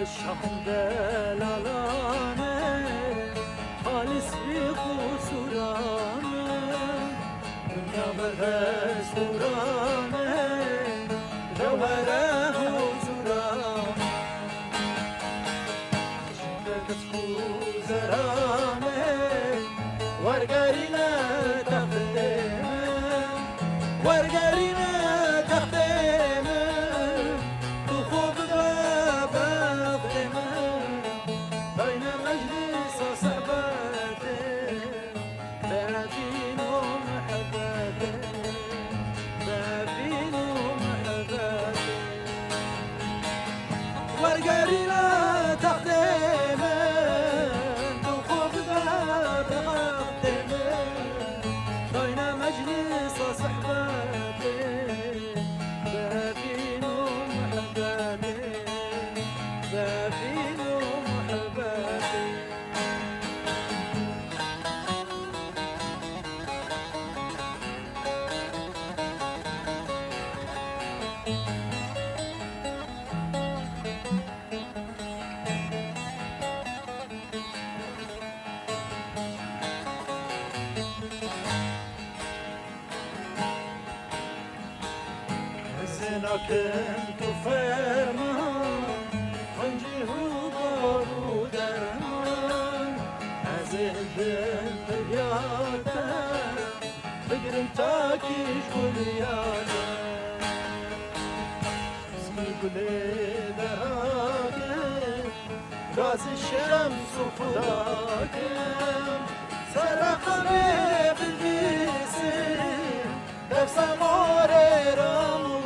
شهند لالانه خالص بخسرانه دنیا بهستورانه جوهره حضورانه شکرت خوزرانه ورگرینه تقدیمه ورگرینه تقدیمه تو خوب بخدمه بین مجلس و صحبته بابین و محبته بابین و محبته ورگرینه تقدیمه تو خوب بخدمه بين مجلس صحبتي بابين ومحبتي بابين ومحبتي كنت فرمان خنجه بارود درمان عزه بنت بیاده بگرم تاکیش گلیاده اسمی گلی دراگه راز شمس و خداگه سرخمه بلبیسی دفسم آره رامو